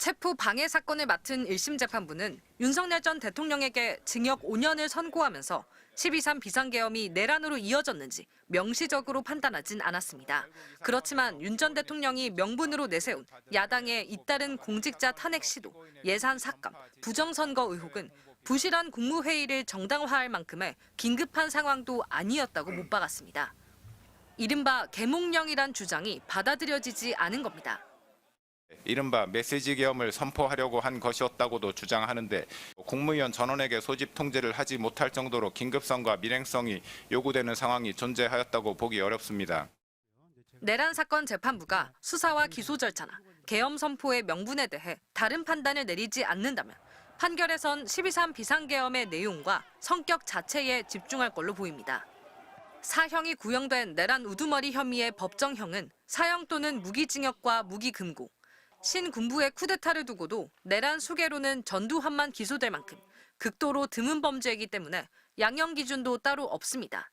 체포 방해 사건을 맡은 1심 재판부는 윤석열 전 대통령에게 징역 5년을 선고하면서 12.3 비상계엄이 내란으로 이어졌는지 명시적으로 판단하진 않았습니다. 그렇지만 윤 전 대통령이 명분으로 내세운 야당의 잇따른 공직자 탄핵 시도, 예산 삭감, 부정선거 의혹은 부실한 국무회의를 정당화할 만큼의 긴급한 상황도 아니었다고 못 박았습니다. 이른바 계몽령이란 주장이 받아들여지지 않은 겁니다. 이른바 메시지 계엄을 선포하려고 한 것이었다고도 주장하는데 국무위원 전원에게 소집 통제를 하지 못할 정도로 긴급성과 밀행성이 요구되는 상황이 존재하였다고 보기 어렵습니다. 내란 사건 재판부가 수사와 기소 절차나 계엄 선포의 명분에 대해 다른 판단을 내리지 않는다면 판결에선 12.3 비상계엄의 내용과 성격 자체에 집중할 걸로 보입니다. 사형이 구형된 내란 우두머리 혐의의 법정형은 사형 또는 무기징역과 무기금고, 신군부의 쿠데타를 두고도 내란 수개로는 전두환만 기소될 만큼 극도로 드문 범죄이기 때문에 양형 기준도 따로 없습니다.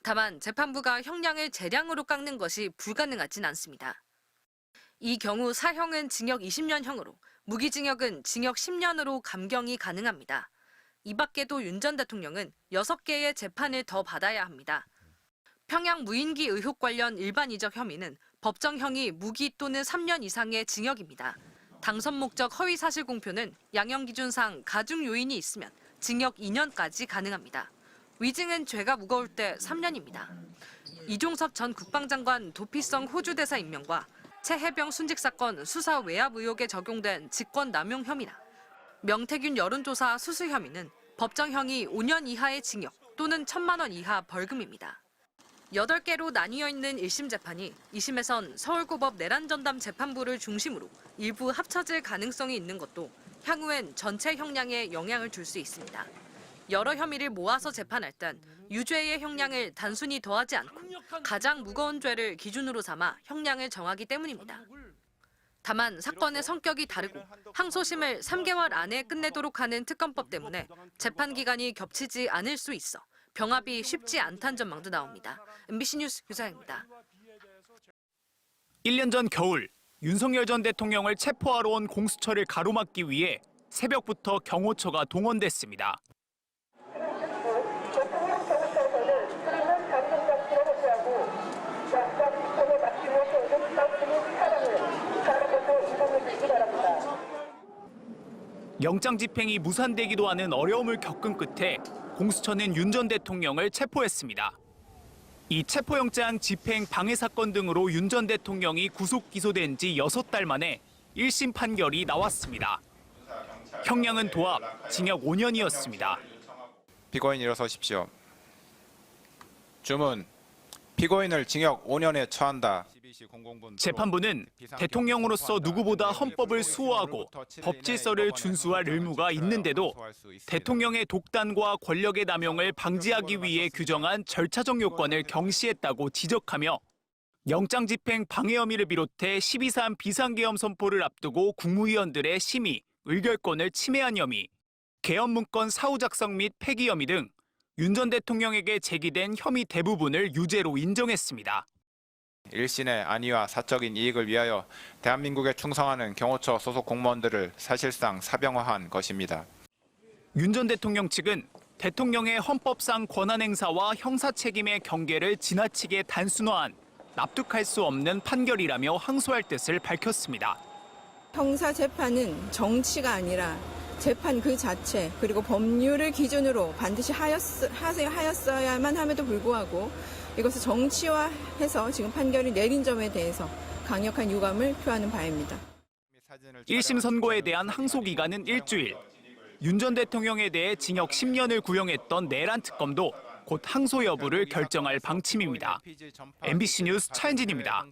다만 재판부가 형량을 재량으로 깎는 것이 불가능하진 않습니다. 이 경우 사형은 징역 20년형으로 무기징역은 징역 10년으로 감경이 가능합니다. 이 밖에도 윤 전 대통령은 6개의 재판을 더 받아야 합니다. 평양 무인기 의혹 관련 일반 이적 혐의는 법정형이 무기 또는 3년 이상의 징역입니다. 당선 목적 허위 사실 공표는 양형 기준상 가중 요인이 있으면 징역 2년까지 가능합니다. 위증은 죄가 무거울 때 3년입니다. 이종섭 전 국방장관 도피성 호주 대사 임명과 최해병 순직 사건 수사 외압 의혹에 적용된 직권남용 혐의나 명태균 여론조사 수수 혐의는 법정형이 5년 이하의 징역 또는 1,000만 원 이하 벌금입니다. 8개로 나뉘어 있는 1심 재판이 2심에선 서울고법 내란전담 재판부를 중심으로 일부 합쳐질 가능성이 있는 것도 향후엔 전체 형량에 영향을 줄 수 있습니다. 여러 혐의를 모아서 재판할 땐 유죄의 형량을 단순히 더하지 않고 가장 무거운 죄를 기준으로 삼아 형량을 정하기 때문입니다. 다만 사건의 성격이 다르고 항소심을 3개월 안에 끝내도록 하는 특검법 때문에 재판 기간이 겹치지 않을 수 있어 병합이 쉽지 않다는 전망도 나옵니다. MBC 뉴스 유사영입니다. 1년 전 겨울 윤석열 전 대통령을 체포하러 온 공수처를 가로막기 위해 새벽부터 경호처가 동원됐습니다. 영장 집행이 무산되기도 하는 어려움을 겪은 끝에 공수처는 윤 전 대통령을 체포했습니다. 이 체포영장 집행 방해 사건 등으로 윤 전 대통령이 구속 기소된 지 6달 만에 1심 판결이 나왔습니다. 형량은 도합, 징역 5년이었습니다. 피고인 일어서십시오. 주문. 피고인을 징역 5년에 처한다. 재판부는 대통령으로서 누구보다 헌법을 수호하고 법 질서를 준수할 의무가 있는데도 대통령의 독단과 권력의 남용을 방지하기 위해 규정한 절차적 요건을 경시했다고 지적하며 영장 집행 방해 혐의를 비롯해 12.3 비상계엄 선포를 앞두고 국무위원들의 심의, 의결권을 침해한 혐의, 계엄 문건 사후 작성 및 폐기 혐의 등 윤 전 대통령에게 제기된 혐의 대부분을 유죄로 인정했습니다. 일신의 안위와 사적인 이익을 위하여 대한민국에 충성하는 경호처 소속 공무원들을 사실상 사병화한 것입니다. 윤 전 대통령 측은 대통령의 헌법상 권한 행사와 형사 책임의 경계를 지나치게 단순화한 납득할 수 없는 판결이라며 항소할 뜻을 밝혔습니다. 형사 재판은 정치가 아니라 재판 그 자체 그리고 법률을 기준으로 반드시 하였어야만 함에도 불구하고 이것을 정치화해서 지금 판결을 내린 점에 대해서 강력한 유감을 표하는 바입니다. 1심 선고에 대한 항소 기간은 일주일. 윤 전 대통령에 대해 징역 10년을 구형했던 내란 특검도 곧 항소 여부를 결정할 방침입니다. MBC 뉴스 차현진입니다.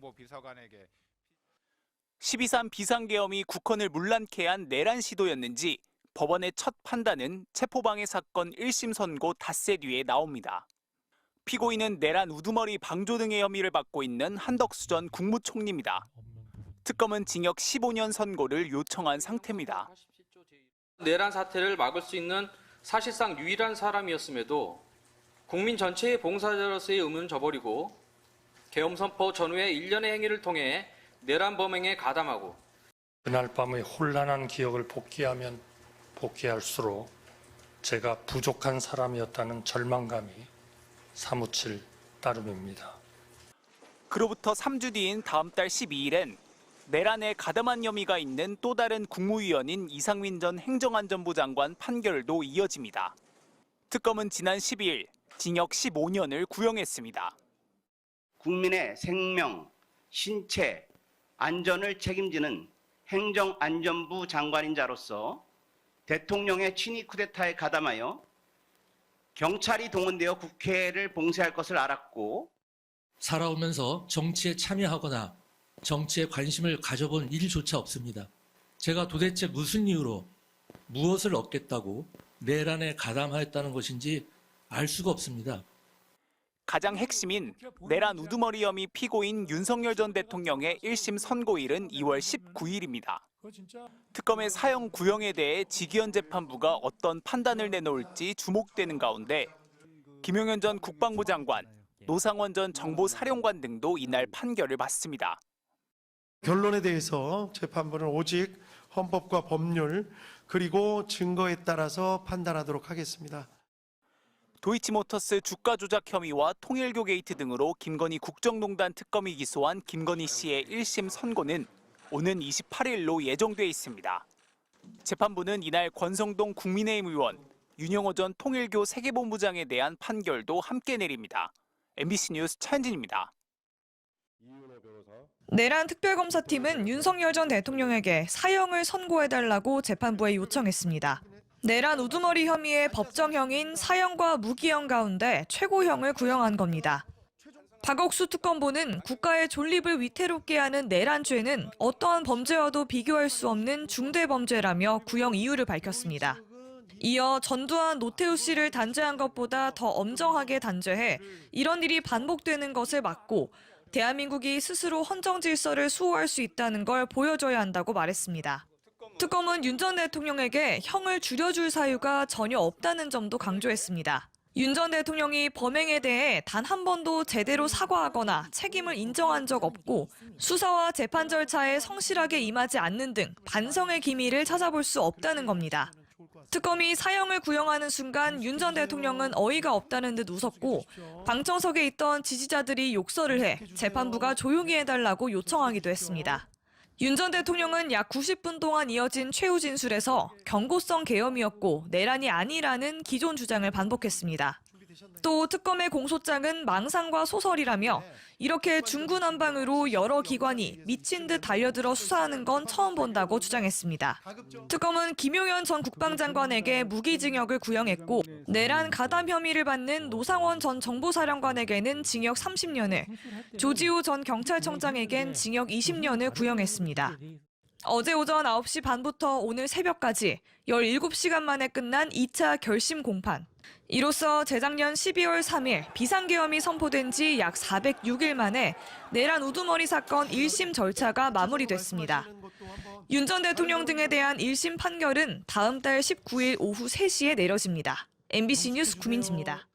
12.3 비상계엄이 국헌을 문란케 한 내란 시도였는지 법원의 첫 판단은 체포방해 사건 1심 선고 닷새 뒤에 나옵니다. 피고인은 내란 우두머리 방조 등의 혐의를 받고 있는 한덕수 전 국무총리입니다. 특검은 징역 15년 선고를 요청한 상태입니다. 내란 사태를 막을 수 있는 사실상 유일한 사람이었음에도 국민 전체의 봉사자로서의 의무는 저버리고 계엄 선포 전후의 일련의 행위를 통해 내란 범행에 가담하고 그날 밤의 혼란한 기억을 복귀하면 복귀할수록 제가 부족한 사람이었다는 절망감이 사무칠 따름입니다. 그로부터 3주 뒤인 다음 달 12일엔 내란에 가담한 혐의가 있는 또 다른 국무위원인 이상민 전 행정안전부 장관 판결도 이어집니다. 특검은 지난 12일 징역 15년을 구형했습니다. 국민의 생명, 신체, 안전을 책임지는 행정안전부 장관인 자로서 대통령의 친위 쿠데타에 가담하여 경찰이 동원되어 국회를 봉쇄할 것을 알았고 살아오면서 정치에 참여하거나 정치에 관심을 가져본 일조차 없습니다. 제가 도대체 무슨 이유로 무엇을 얻겠다고 내란에 가담하였다는 것인지 알 수가 없습니다. 가장 핵심인 내란 우두머리 혐의 피고인 윤석열 전 대통령의 1심 선고일은 2월 19일입니다. 특검의 사형 구형에 대해 지기현 재판부가 어떤 판단을 내놓을지 주목되는 가운데 김용현 전 국방부 장관, 노상원 전 정보사령관 등도 이날 판결을 받습니다. 결론에 대해서 재판부는 오직 헌법과 법률 그리고 증거에 따라서 판단하도록 하겠습니다. 도이치모터스 주가 조작 혐의와 통일교 게이트 등으로 김건희 국정농단 특검이 기소한 김건희 씨의 1심 선고는 오는 28일로 예정돼 있습니다. 재판부는 이날 권성동 국민의힘 의원, 윤영호 전 통일교 세계본부장에 대한 판결도 함께 내립니다. MBC 뉴스 차현진입니다. 내란 특별검사팀은 윤석열 전 대통령에게 사형을 선고해달라고 재판부에 요청했습니다. 내란 우두머리 혐의의 법정형인 사형과 무기형 가운데 최고형을 구형한 겁니다. 박억수 특검보는 국가의 존립을 위태롭게 하는 내란죄는 어떠한 범죄와도 비교할 수 없는 중대범죄라며 구형 이유를 밝혔습니다. 이어 전두환, 노태우 씨를 단죄한 것보다 더 엄정하게 단죄해 이런 일이 반복되는 것을 막고 대한민국이 스스로 헌정 질서를 수호할 수 있다는 걸 보여줘야 한다고 말했습니다. 특검은 윤 전 대통령에게 형을 줄여줄 사유가 전혀 없다는 점도 강조했습니다. 윤 전 대통령이 범행에 대해 단 한 번도 제대로 사과하거나 책임을 인정한 적 없고 수사와 재판 절차에 성실하게 임하지 않는 등 반성의 기미를 찾아볼 수 없다는 겁니다. 특검이 사형을 구형하는 순간 윤 전 대통령은 어이가 없다는 듯 웃었고 방청석에 있던 지지자들이 욕설을 해 재판부가 조용히 해달라고 요청하기도 했습니다. 윤 전 대통령은 약 90분 동안 이어진 최후 진술에서 경고성 계엄이었고 내란이 아니라는 기존 주장을 반복했습니다. 또 특검의 공소장은 망상과 소설이라며 이렇게 중구난방으로 여러 기관이 미친 듯 달려들어 수사하는 건 처음 본다고 주장했습니다. 특검은 김용현 전 국방장관에게 무기징역을 구형했고 내란 가담 혐의를 받는 노상원 전 정보사령관에게는 징역 30년을, 조지호 전 경찰청장에겐 징역 20년을 구형했습니다. 어제 오전 9시 반부터 오늘 새벽까지 17시간 만에 끝난 2차 결심 공판. 이로써 재작년 12월 3일 비상계엄이 선포된 지 약 406일 만에 내란 우두머리 사건 1심 절차가 마무리됐습니다. 윤 전 대통령 등에 대한 1심 판결은 다음 달 19일 오후 3시에 내려집니다. MBC 뉴스 구민지입니다.